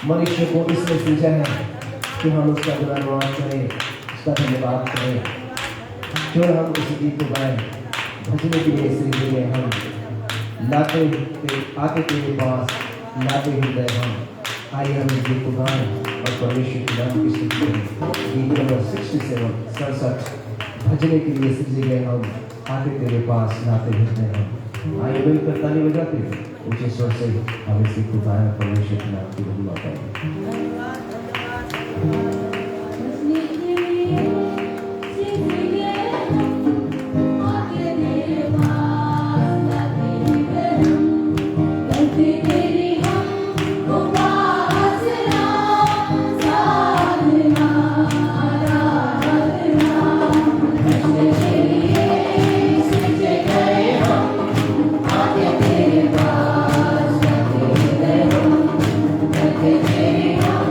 मनुष्य को इसलिए सृजा है कि हम उसका गुणगान करें, उसका धन्यवाद करें। क्यों हम उस गीत को गाएं? भजने के लिए सृजे गए हम, आते तेरे पास लाते हृदय हम। आइए हम इस गीत को गाएं और परमेश्वर के नाम की स्तुति करें। गीत नंबर 67 भजने के लिए सृजे गए हम, आते तेरे पास लाते हृदय हम। आइए मिलकर ताली बजाते हैं ऊंचे स्वर से हम इस गीत को गाएं, परमेश्वर के नाम की महिमा करें। Thank you.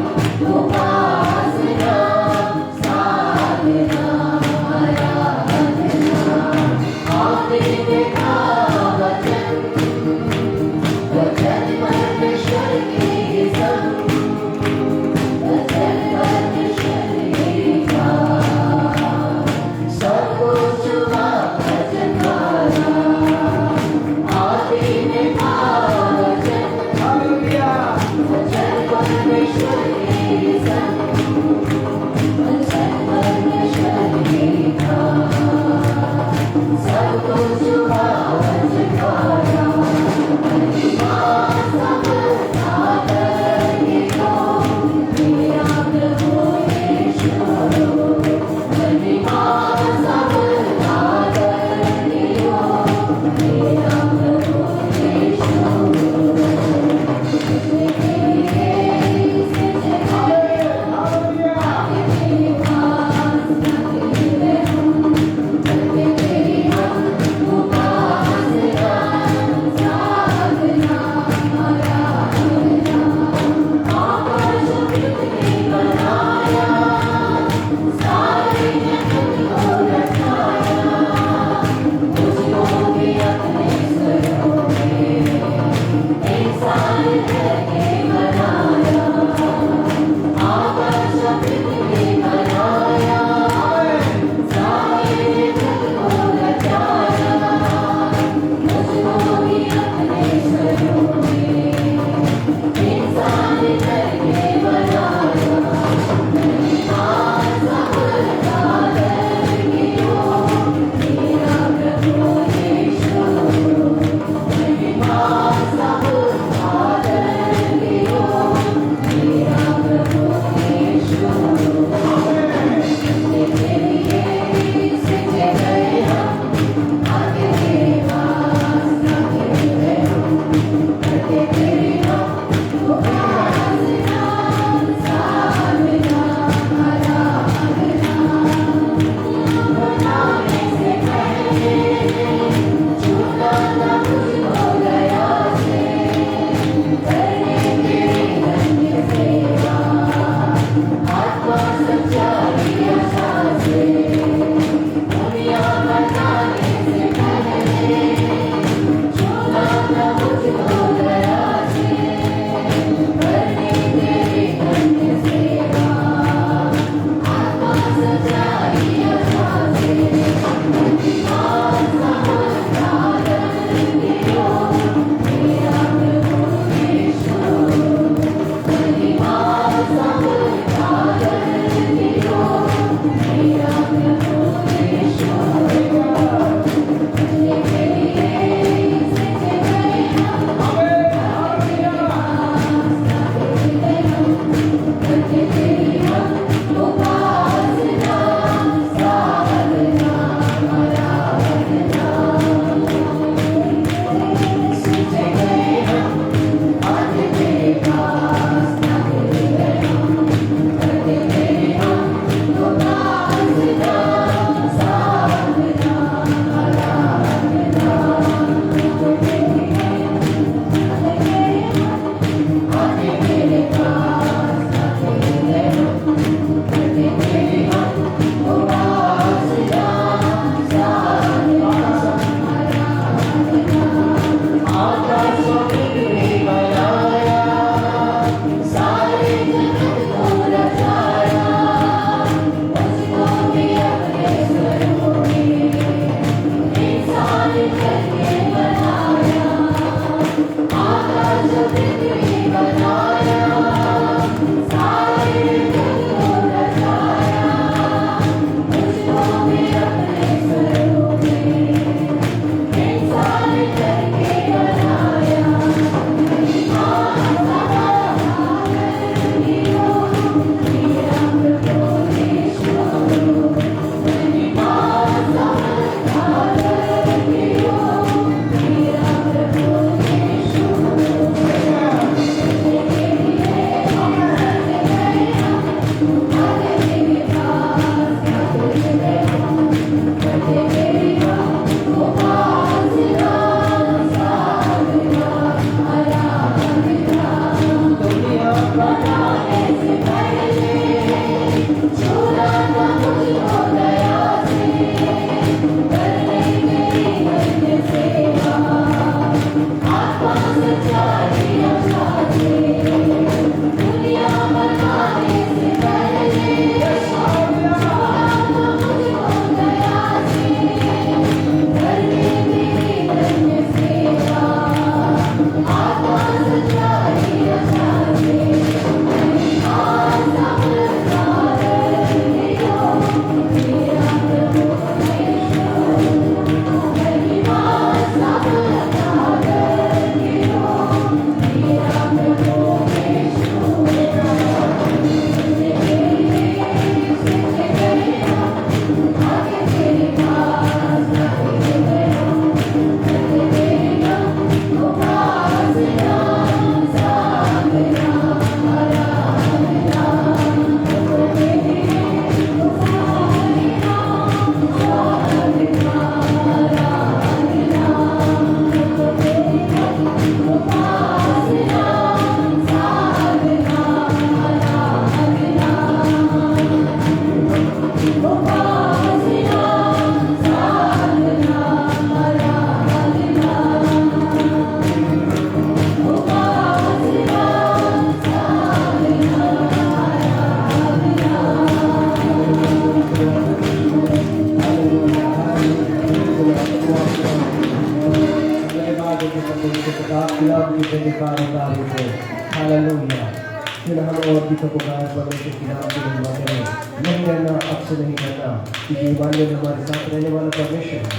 अभी तक पुकार परमेश्वर के नाम के बुलवाने में नहीं रहना, अब से नहीं रहना, क्योंकि ईमानुएल में हमारे साथ रहने वाला परमेश्वर है।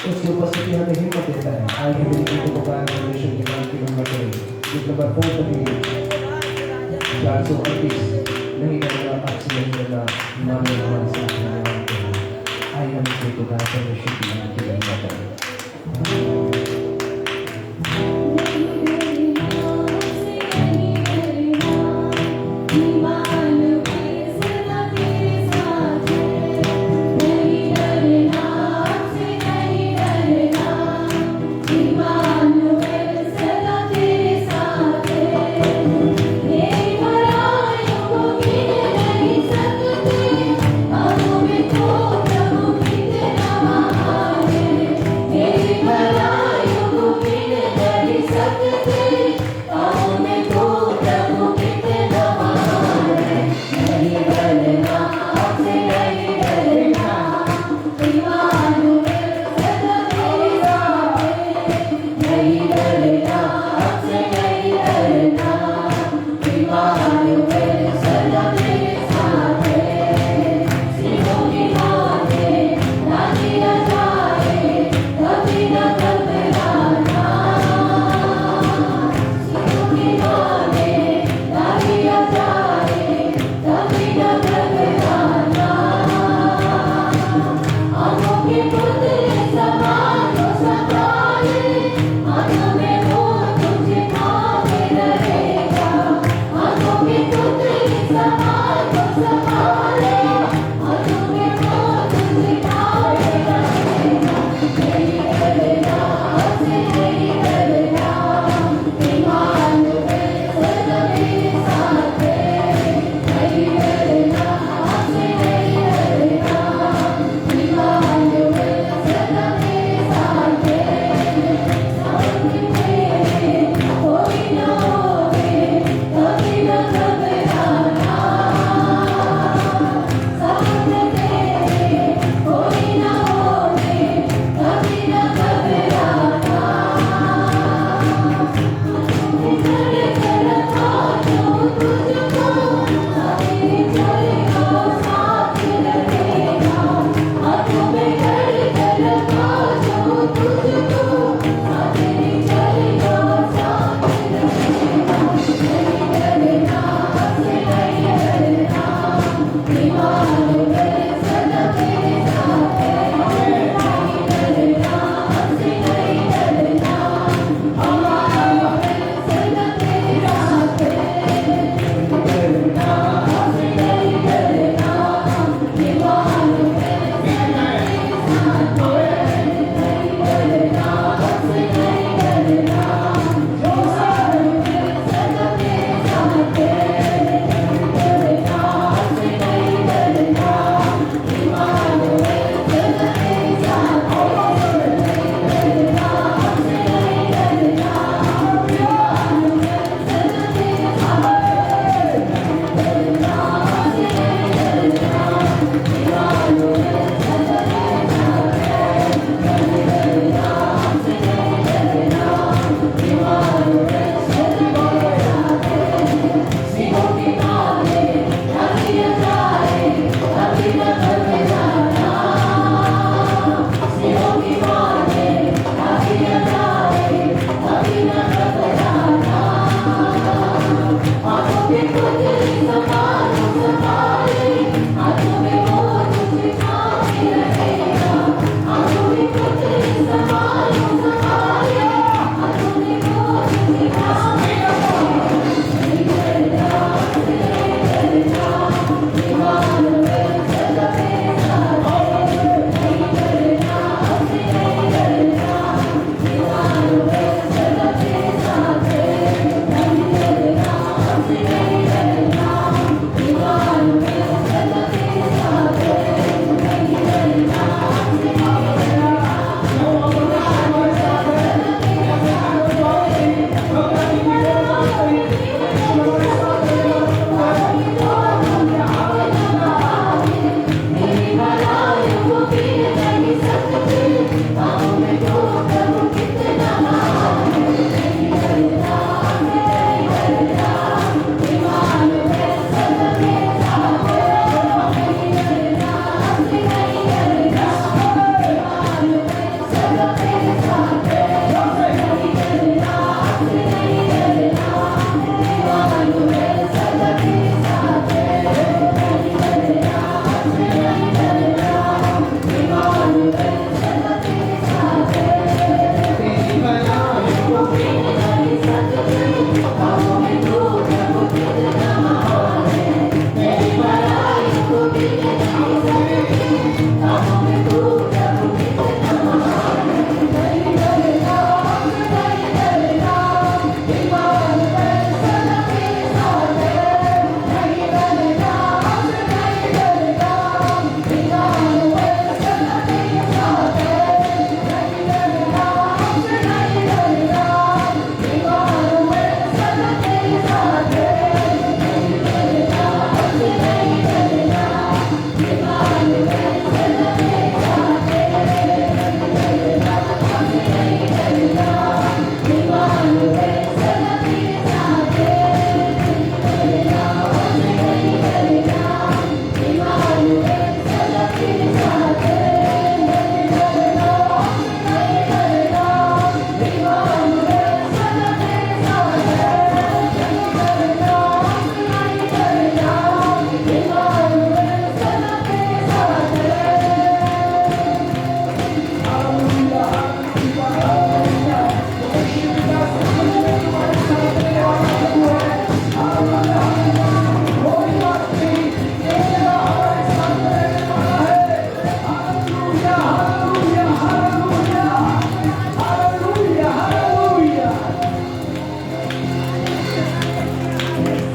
उसकी उपस्थिति हमें हिम्मत देता है। आगे मेरी गीत को पुकार परमेश्वर के नाम की बुलवा करें। गीत नंबर 438 नहीं रहना, अब से नहीं रहना, ईमानुएल हमारे साथ रहने वाला है। आइए हम इसे पुकार परमेश्वर के नाम की बुलवा करें। Oh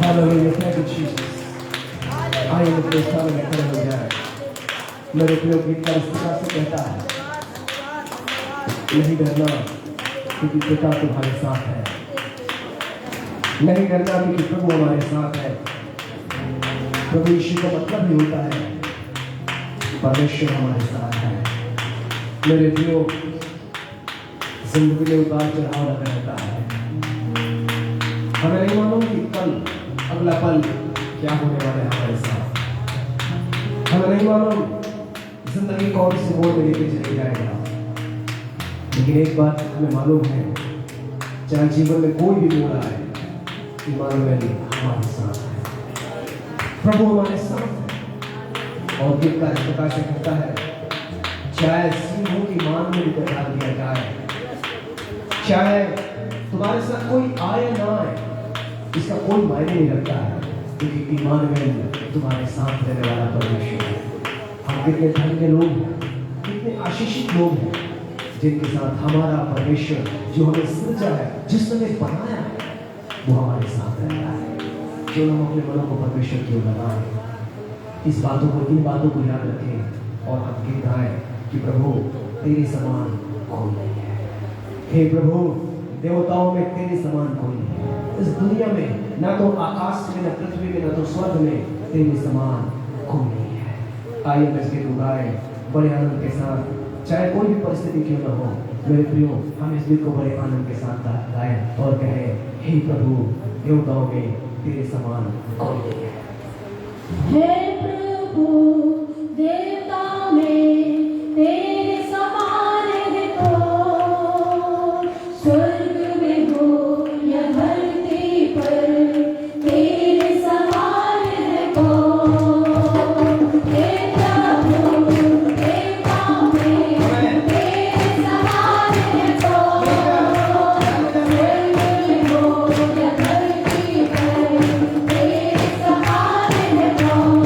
Hallelujah. Thank you, Jesus. आइए अपने स्थान में खड़े हो जाए। मेरे प्रिय गीतकार इस प्रकार से कहता है, नहीं डरना क्योंकि पिता तुम्हारे साथ है, नहीं डरना क्योंकि प्रभु हमारे साथ है। प्रभु यीशु का मतलब ही होता है परमेश्वर हमारे साथ है। मेरे प्रियो, जिंदगी में उतार चढ़ाव लगा रहता है। हमें नहीं मालूम कि कल अगला पल क्या होने वाला है हमारे साथ। हमें नहीं मालूम जिंदगी कौन सी मोड़ में लेके चली जाएगा, लेकिन एक बात हमें मालूम है, चाहे जीवन में कोई भी मोड़ आए, इमानुएल हमारे साथ है, प्रभु हमारे साथ है। और गीतकार इस प्रकार से कहता है, चाहे सिंहों की मान में भी डाल दिया जाए, चाहे तुम्हारे साथ कोई आए ना आए, इसका कोई मायने नहीं रखता है, क्योंकि इमानुएल तुम्हारे साथ रहने वाला परमेश्वर है। हम कितने धन्य लोग हैं, कितने आशीषित लोग हैं, जिनके साथ हमारा परमेश्वर जो हमें सृजा है, जिसने बनाया है, वो हमारे साथ रहता है। क्यों हम अपने मनों को परमेश्वर की ओर लगाएं, इन बातों को याद रखें और हम गीत गाएं कि प्रभु तेरे समान कोई नहीं है। हे प्रभु, देवताओं में तेरे समान कोई नहीं है। इस दुनिया में ना तो आकाश में, ना पृथ्वी में, ना तो स्वर्ग में तेरे समान कोई नहीं है। आइए इस गीत को गाएं बड़े आनंद के साथ, चाहे कोई भी परिस्थिति क्यों न हो। मेरे प्रियो, हम इस गीत को बड़े आनंद के साथ गाएं और कहें, हे प्रभु, देवताओं में तेरे समान कोई नहीं है। हे प्रभु, देवताओं में तेरे समान है कौन, स्वर्ग में हो या धरती पर तेरे समान है कौन। हे प्रभु, देवताओं में तेरे समान है कौन, स्वर्ग में हो या धरती पर तेरे समान है कौन।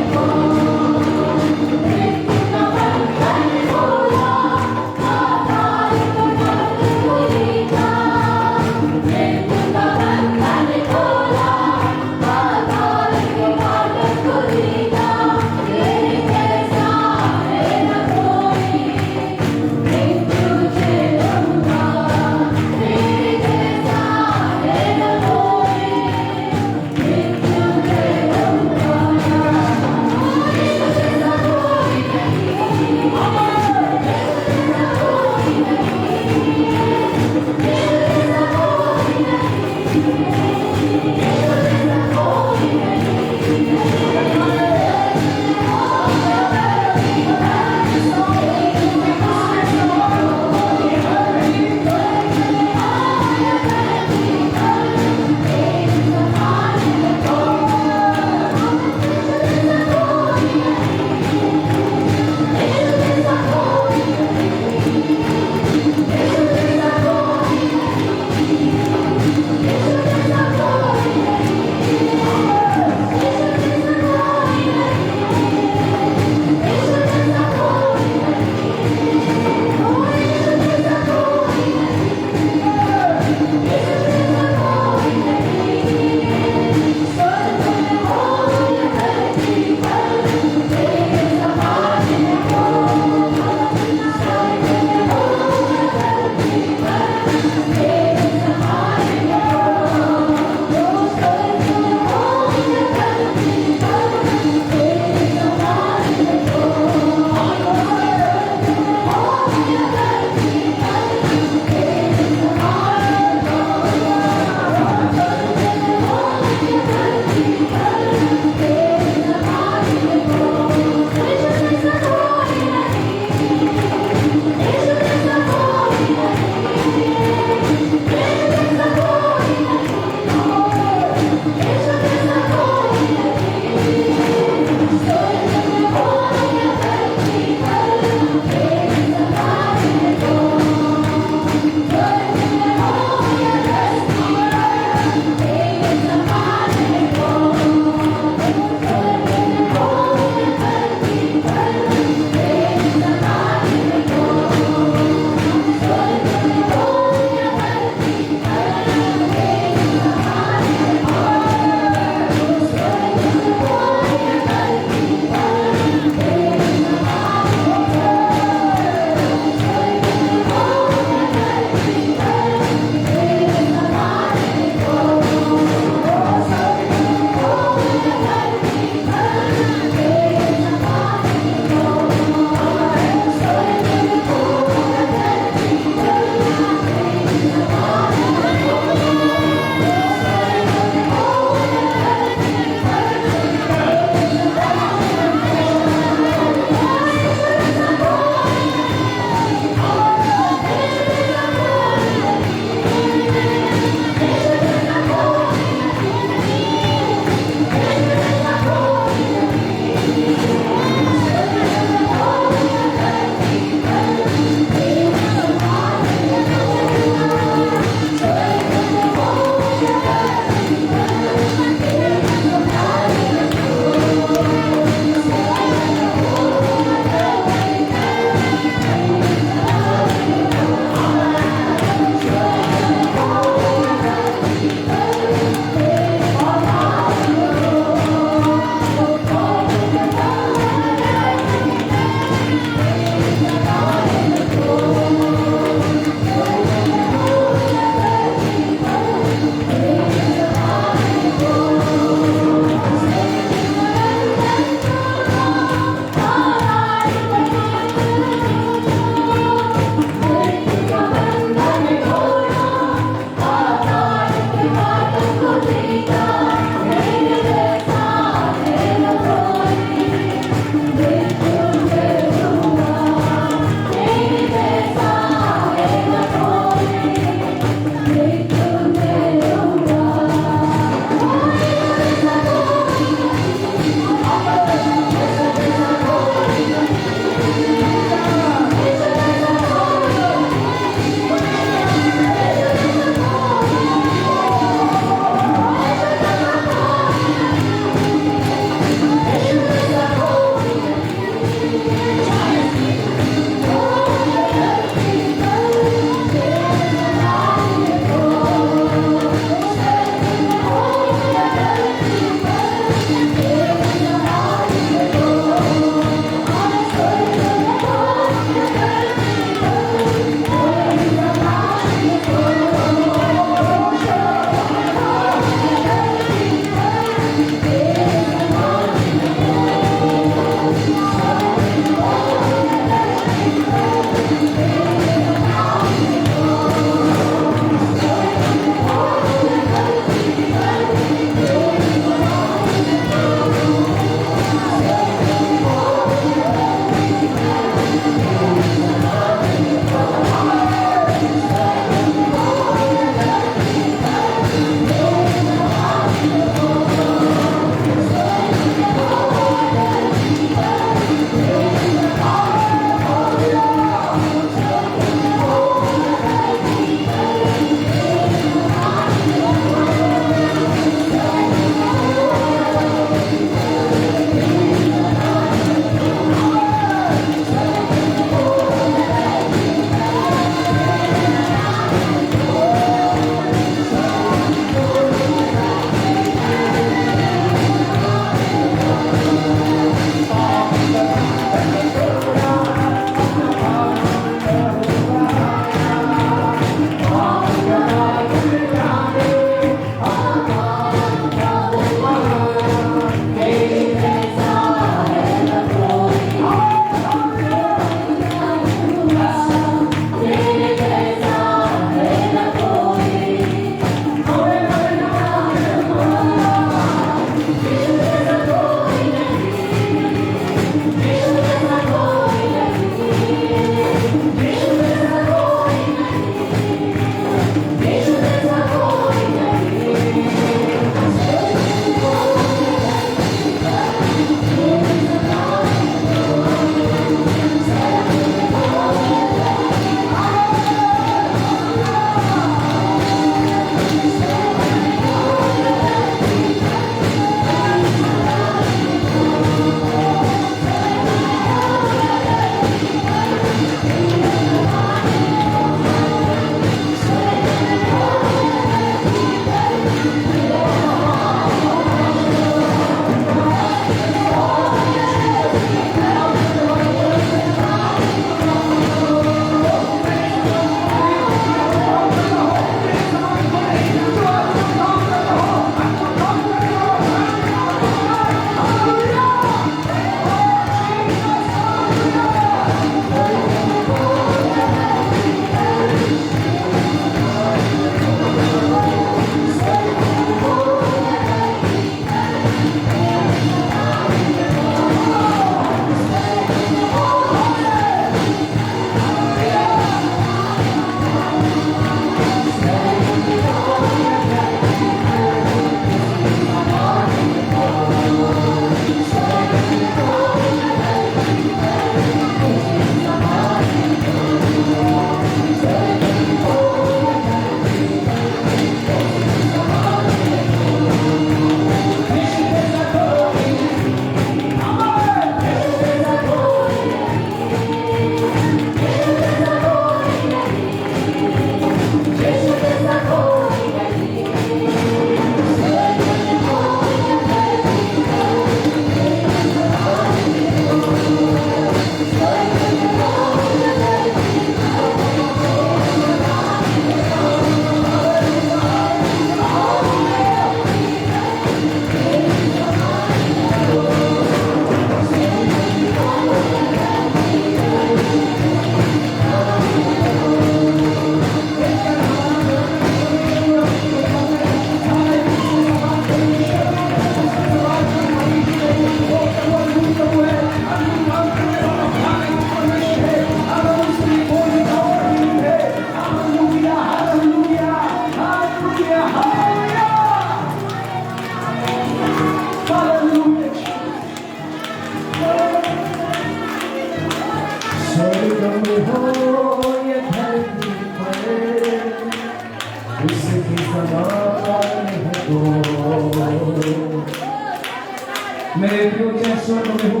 मेरे प्रियो चाहे स्वर्ग में हो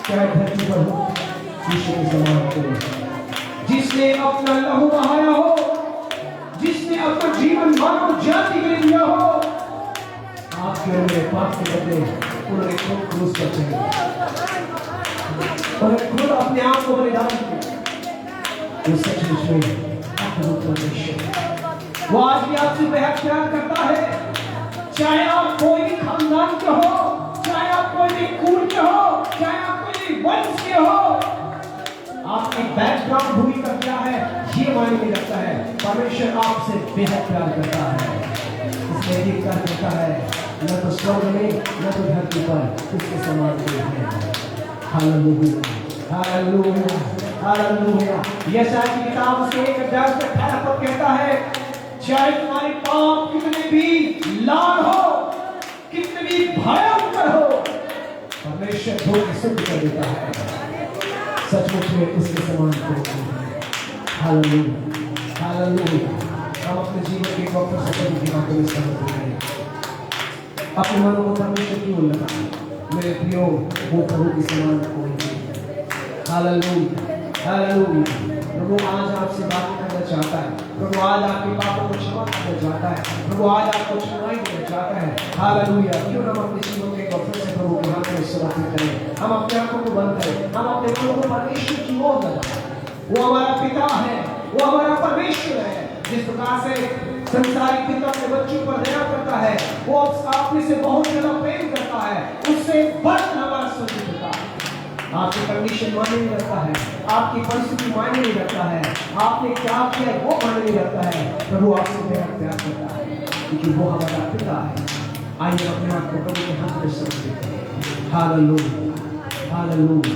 चाहे धरती पर हो, यीशु के समान करो। जिसने अपना लहू बहाया हो, जिसने अपना जीवन मानव जाति के लिए दिया हो, आपके और मेरे पाप के बदले उन्होंने खुद क्रूस पर चढ़ा, उन्होंने खुद अपने आप को बलिदान किया। वो सचमुच में अद्भुत परमेश्वर, वो आज भी आपसे बेहद प्यार करता है। चाहे आप कोई भी खानदान के हो, चाहे आप कोई भी कुल के हो, चाहे आप कोई भी वंश के हो, आपकी बैकग्राउंड भूमिका क्या है ये मायने नहीं रखता है। परमेश्वर आपसे बेहद प्यार करता है। इसलिए ये प्यार करता है, न तो स्वर्ग में न तो धरती पर उसके समान कोई है। Hallelujah, hallelujah, hallelujah. यशायाह की किताब उसके 1:18 पद कहता है, चाहे तुम्हारे पाप कितने भी लाल हो, कितने भी भयंकर हो, परमेश्वर धो के सिद्ध कर देता है। सचमुच में उसके समान कोई नहीं। Hallelujah, hallelujah. हम अपने जीवन के वक्त सफल की बातों में समझ रहे हैं। अपने मनों को परमेश्वर की ओर लगाएं। मेरे प्रियो, वो प्रभु के समान कोई नहीं। Hallelujah, hallelujah. प्रभु आज आपसे बात करना चाहता है। प्रभु आज आपके पापों को क्षमा करना चाहता है। प्रभु आज आपको क्षमाई देना चाहता है। हालेलुया। क्यों हम अपने जीवन के वक्त से प्रभु के हाथ में समर्पित करें, हम अपने आंखों को बंद करें, हम अपने मनों को परमेश्वर की ओर लगाएं। वो हमारा पिता है, वो हमारा परमेश्वर है। जिस प्रकार से संसारिक पिता अपने बच्चों पर दया करता है, वो अपने से बहुत ज्यादा प्रेम करता है, उससे बढ़कर हमारा स्वर्गीय पिता है। आपकी कंडीशन मायने नहीं रखता है, आपकी परिस्थिति मायने नहीं रखता है, आपने क्या किया वो मायने नहीं रखता है। प्रभु आपसे बेहद प्यार करता है क्योंकि वो हमारा पिता है। आइए अपने आप को प्रभु के हाथ में समर्पित करें। Hallelujah, hallelujah.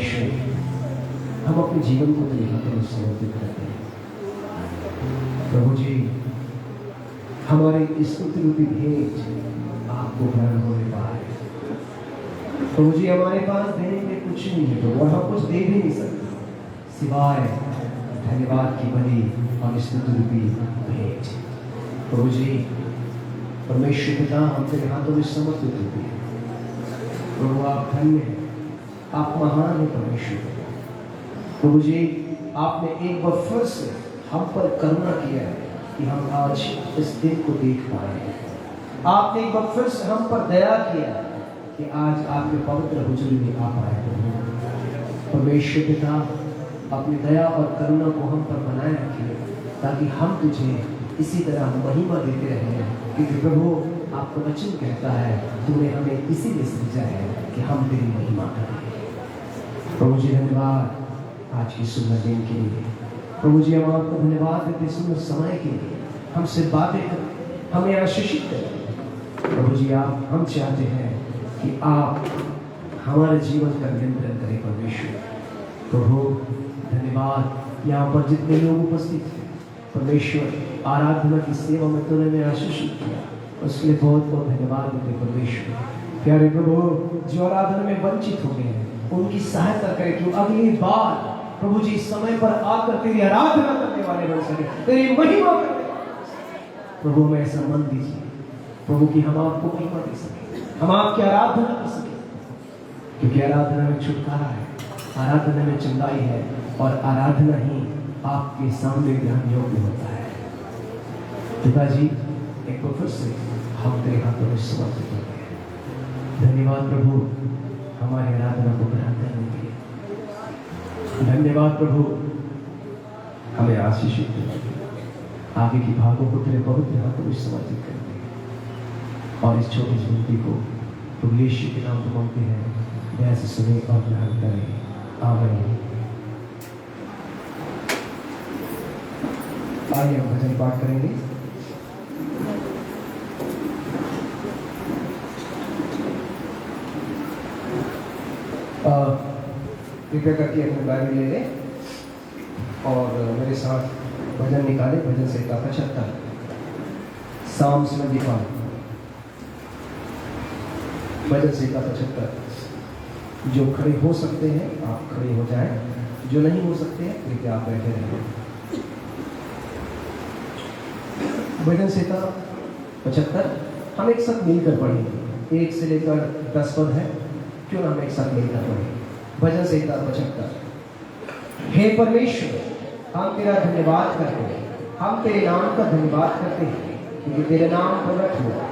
परमेश्वर, हम अपने जीवन को तेरे हाथों में समर्पित करते हैं। प्रभु जी, हमारे स्तुति रूपी भेंट आपको ग्रहण होने पाए। प्रभु जी, हमारे पास देने के कुछ नहीं है प्रभु, और हम कुछ दे भी नहीं सकते सिवाय धन्यवाद की बलि और स्तुति रूपी भेंट। प्रभु जी, परमेश्वर पिता, हम तेरे हाथों में समर्पित होते हैं। प्रभु आप धन्य हैं, आप महान हैं परमेश्वर। प्रभु जी, आपने एक बार फिर से हम पर करुणा किया है कि हम आज इस दिन को देख पाए। आपने एक बार फिर से हम पर दया किया कि आज आपके पवित्र हुजूर में आ पाए। परमेश्वर पिता, अपनी दया और करुणा को हम पर बनाए रखिए ताकि हम तुझे इसी तरह महिमा देते रहें, क्योंकि प्रभु आपका वचन कहता है तूने हमें इसीलिए सृजा है कि हम तेरी महिमा करें। प्रभु जी, धन्यवाद आज की सुंदर दिन के लिए। प्रभु जी, हम आपको धन्यवाद देते सुंदर समय के लिए, हमसे बातें कर, हमें आशीषित करें। प्रभु जी, आप हम चाहते हैं कि आप हमारे जीवन का नियंत्रण करें परमेश्वर। प्रभु धन्यवाद, यहाँ पर जितने लोग उपस्थित हैं परमेश्वर, आराधना की सेवा में तूने हमें आशीषित किया, उसके लिए बहुत बहुत धन्यवाद देते परमेश्वर। प्यारे प्रभु, जो आराधना में वंचित हो गए हैं उनकी सहायता करें कि अगली बार प्रभु जी समय पर आकर तेरी आराधना करने वाले बन सके, तेरी महिमा करने। प्रभु हमें ऐसा मन दीजिए प्रभु कि हम आपको महिमा दे सके, हम आपकी आराधना कर सके, क्योंकि आराधना में छुटकारा है, आराधना में चंगाई है, और आराधना ही आपके सामने ग्रहण योग्य होता है। पिताजी, एक बार फिर से हम तेरे हाथों में समर्पित होते हैं। धन्यवाद प्रभु हमारी आराधना को ग्रहण करने के लिए। धन्यवाद प्रभु हमें आशीषित करने, आगे की भागों को तेरे पवित्र हाथों में समर्पित करते हैं, और इस छोटी सी विनती को प्रभु यीशु के नाम को मांगते हैं, दया से सुने और ग्रहण करें। आमीन। आइए हम भजन पाठ करेंगे। कृपया करके अपने बाइबल ले लें और मेरे साथ भजन निकालें। भजन संहिता 75, साम्स 25, भजन संहिता 75। जो खड़े हो सकते हैं आप खड़े हो जाएं, जो नहीं हो सकते हैं कृपया आप बैठे रहें। भजन संहिता 75 हम एक साथ मिलकर पढ़ेंगे। 1 से लेकर 10 पद है, क्यों ना हम एक साथ मिलकर पढ़ें। भजन संहिता 75। हे परमेश्वर, हम तेरा धन्यवाद करते हैं, हम तेरे नाम का धन्यवाद करते हैं, क्योंकि तेरे नाम प्रकट हुआ,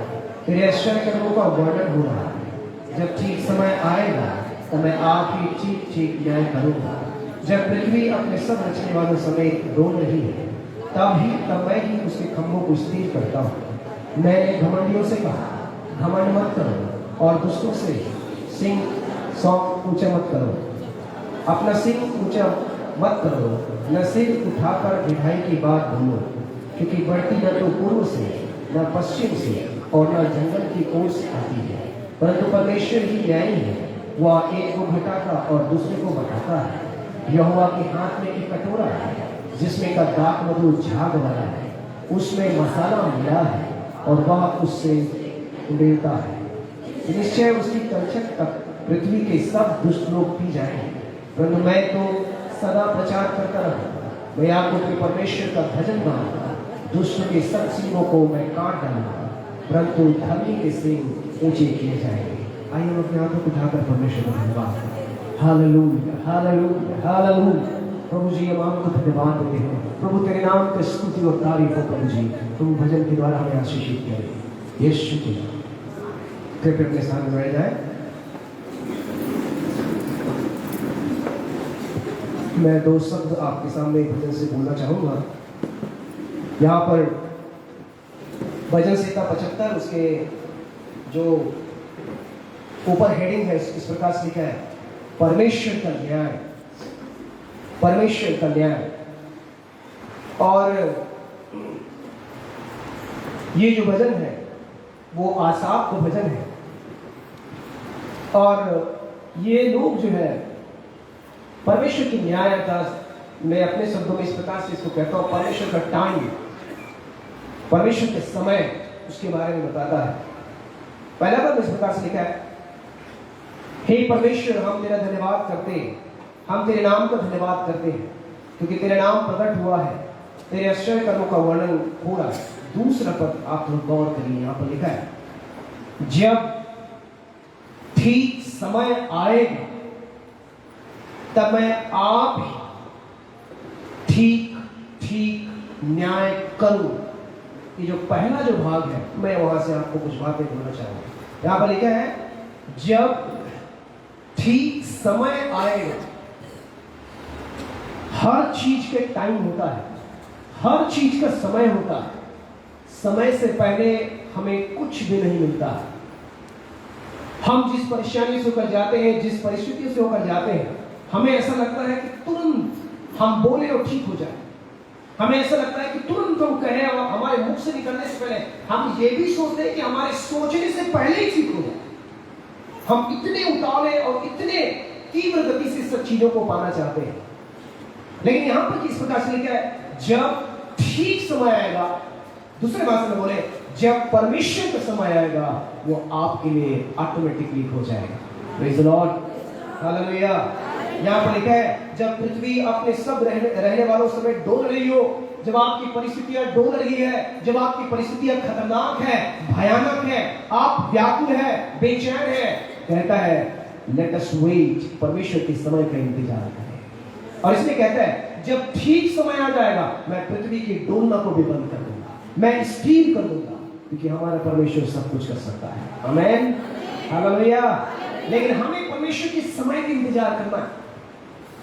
तेरे आश्चर्य कर्मों का वर्णन हो रहा है। जब ठीक समय आएगा तो मैं आप ही ठीक ठीक न्याय करूंगा। जब पृथ्वी अपने सब रचने वालों समेत डोल रही है, तब मैं ही उसके खंभों को स्थिर करता हूँ। मैंने घमंडियों से कहा, घमंड मत करो, और दुष्टों से सिंह सौंप ऊंचा मत करो, अपना सिर ऊंचा मत करो, न सिर उठाकर ढिठाई की बात बोलो, क्योंकि बढ़ती न तो पूर्व से न पश्चिम से और न जंगल की ओर से आती है, परंतु परमेश्वर ही न्यायी है। वह एक को घटाता और दूसरे को बढ़ाता है। यहोवा के हाथ में एक कटोरा है जिसमें का दाख मधु झाग वाला है, उसमें मसाला मिला है और वह उससे उड़ेलता है। निश्चय उसकी तलछट तक पृथ्वी के सब दुष्ट लोग पी जाएंगे, परंतु मैं तो सदा प्रचार करता रहूंगा। मैं आपको अपने परमेश्वर का भजन गाऊंगा। दुष्ट के सब सिंगों को मैं काट डालूंगा, परंतु धर्मी के सिंग ऊंचे किए जाएंगे। आइए हम अपने हाथों को उठाकर परमेश्वर का धन्यवाद करें। Hallelujah, hallelujah, hallelujah. प्रभु जी, हम आपको धन्यवाद देते हैं। प्रभु तेरे नाम की स्तुति और तारीफ हो प्रभु जी। तुम भजन के द्वारा हमें आशीषित करें। यीशु के नाम। कृपया अपने स्थान में बैठ जाए। मैं 2 शब्द आपके सामने भजन से बोलना चाहूँगा। यहाँ पर भजन संहिता 75, उसके जो ऊपर हेडिंग है इस प्रकार से लिखा है, परमेश्वर का न्याय, परमेश्वर का न्याय। और ये जो भजन है वो आसाफ का भजन है, और ये लोग जो है परमेश्वर की न्याय का, मैं अपने शब्दों में इस प्रकार से इसको कहता हूँ, परमेश्वर का टाइम, परमेश्वर के समय उसके बारे में बताता है। पहला पद इस प्रकार से लिखा है, हे परमेश्वर हम तेरा धन्यवाद करते हैं, हम तेरे नाम का धन्यवाद करते हैं क्योंकि तेरा नाम प्रकट हुआ है, तेरे आश्चर्य कर्मों का वर्णन हो रहा है। दूसरा पद आप लोग गौर करिए, यहां पर लिखा है, जब ठीक समय आएगा तब मैं आप ठीक ठीक न्याय करूं। ये जो पहला जो भाग है, मैं वहां से आपको कुछ बातें बोलना चाहूंगा। यहां पर लिखा है, जब ठीक समय आएगा। हर चीज के टाइम होता है, हर चीज का समय होता है। समय से पहले हमें कुछ भी नहीं मिलता। हम जिस परेशानी से होकर जाते हैं, जिस परिस्थिति से होकर जाते हैं, हमें ऐसा लगता है कि तुरंत हम बोले और ठीक हो जाए। हमें ऐसा लगता है कि तुरंत हम कहें और हमारे मुख से निकलने से पहले हम ये भी सोचते हैं कि हमारे सोचने से पहले ही ठीक हो जाए। हम इतने उतावले और इतने तीव्र गति से सब चीजों को पाना चाहते हैं। लेकिन यहां पर किस प्रकार से लिखा है, जब ठीक समय आएगा, दूसरे भाषा में बोले, जब परमेश्वर का समय आएगा वो आपके लिए ऑटोमेटिकली हो जाएगा। Praise the Lord, hallelujah. यहां पर लिखा है, जब पृथ्वी अपने सब रहने वालों समेत डोल रही हो, जब आपकी परिस्थितियां डोल रही है, जब आपकी परिस्थितियां खतरनाक है, भयानक है, आप व्याकुल है, बेचैन है, कहता है लेट अस वेट, परमेश्वर के समय का इंतजार करें। और इसमें कहता है, जब ठीक समय आ जाएगा मैं पृथ्वी की डोलना को भी बंद कर दूंगा, मैं स्थिर कर दूंगा, क्योंकि हमारा परमेश्वर सब कुछ कर सकता है। आमीन, हालेलुया। लेकिन हमें परमेश्वर के समय का इंतजार करना है।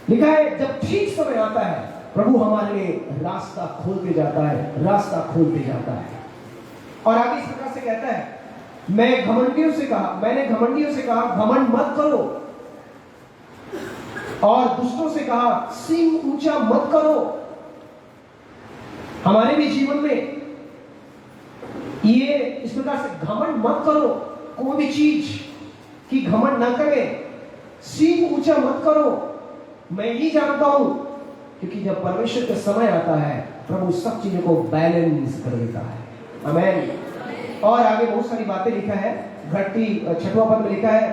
लिखा है, जब ठीक समय आता है प्रभु हमारे लिए रास्ता खोलते जाता है, रास्ता खोलते जाता है। और आगे इस प्रकार से कहता है, मैंने घमंडियों से कहा घमंड मत करो, और दुष्टों से कहा सिंह ऊंचा मत करो। हमारे भी जीवन में ये इस प्रकार से घमंड मत करो, कोई भी चीज की घमंड ना करें, सिंह ऊंचा मत करो। मैं ही जानता हूं, क्योंकि जब परमेश्वर का समय आता है प्रभु सब चीजों को बैलेंस कर देता है। आमीन। और आगे बहुत सारी बातें लिखा है, घटती 6वां पद में लिखा है,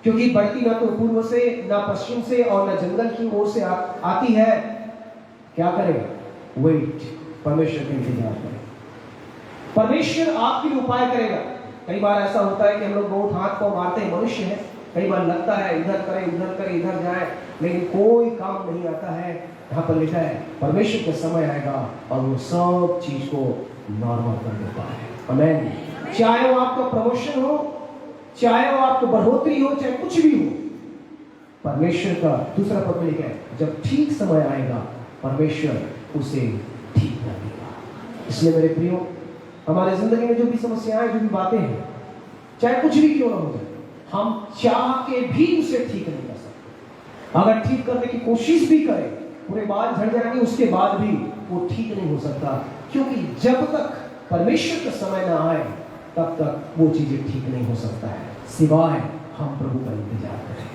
क्योंकि बढ़ती ना तो पूर्व से, ना पश्चिम से, और ना जंगल की ओर से आती है। क्या करें? वेट, परमेश्वर का इंतजार करें। परमेश्वर आपके लिए उपाय करेगा। कई बार ऐसा होता है कि हम लोग बहुत हाथ पांव मारते हैं, मनुष्य है, कई बार लगता है इधर करें उधर करें इधर जाए, लेकिन कोई काम नहीं आता है। यहाँ पर लिखा है परमेश्वर का समय आएगा और वो सब चीज को नॉर्मल कर देता है। आमीन। चाहे वो आपका प्रमोशन हो, चाहे वो आपको बढ़ोतरी हो, चाहे कुछ भी हो, परमेश्वर का दूसरा पद में लिखा है, जब ठीक समय आएगा परमेश्वर उसे ठीक कर देगा। इसलिए मेरे प्रियो, हमारे जिंदगी में जो भी समस्याएं, जो भी बातें हैं, चाहे कुछ भी क्यों ना हो जाए, हम चाह के भी उसे ठीक नहीं कर सकते। अगर ठीक करने की कोशिश भी करें, पूरे बाल झड़ जाएंगे, उसके बाद भी वो ठीक नहीं हो सकता, क्योंकि जब तक परमेश्वर का समय ना आए तब तक वो चीजें ठीक नहीं हो सकता है, सिवाय हम प्रभु का इंतजार करें।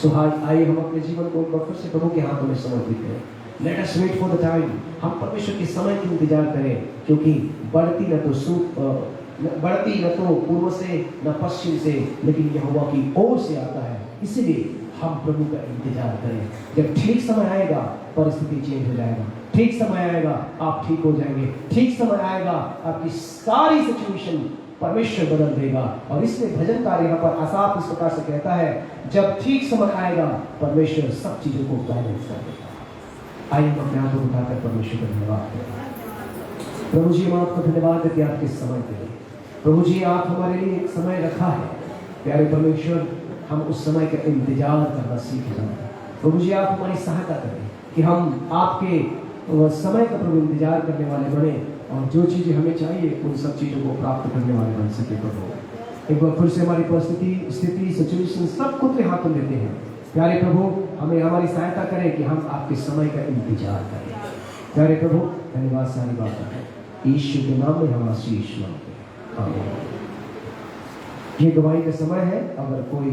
सो आइए हम अपने जीवन को एक बार फिर से प्रभु के हाथों में समर्पित करें। Let us wait for the time. हम परमेश्वर के समय का इंतजार करें, क्योंकि बढ़ती न तो पूर्व से न पश्चिम से, लेकिन यहोवा की ओर से आता है। इसलिए हम प्रभु का इंतजार करें। जब ठीक समय आएगा परिस्थिति चेंज हो जाएगा, ठीक समय आएगा आप ठीक हो जाएंगे, ठीक समय आएगा आपकी सारी सिचुएशन परमेश्वर बदल देगा। और इसलिए भजनकार यहाँ पर आसाफ इस प्रकार से कहता है, जब ठीक समय आएगा परमेश्वर सब चीजों को बैलेंस कर देगा। आइए हम अपने हाथों उठाकर परमेश्वर का धन्यवाद करें। प्रभु जी, हम आपको धन्यवाद देते हैं आपके समय के लिए। प्रभु जी, आप हमारे लिए एक समय रखा है। प्यारे परमेश्वर, हम उस समय का इंतजार करना सीख जाएं। प्रभु जी, आप हमारी सहायता करें कि हम आपके समय का प्रभु इंतजार करने वाले बने, और जो चीज़ें हमें चाहिए उन सब चीज़ों को प्राप्त करने वाले बन सके। प्रभु, एक बार फिर से हमारी परिस्थिति, स्थिति, सिचुएशन सब को अपने हाथों में देते हैं। प्यारे प्रभु, हमें हमारी सहायता करें कि हम आपके समय का इंतजार करें। प्यारे प्रभु, धन्यवाद सारी बात है यीशु के नाम में हम आशीष मांगते हैं। आमीन। ये गवाही का समय है। अगर कोई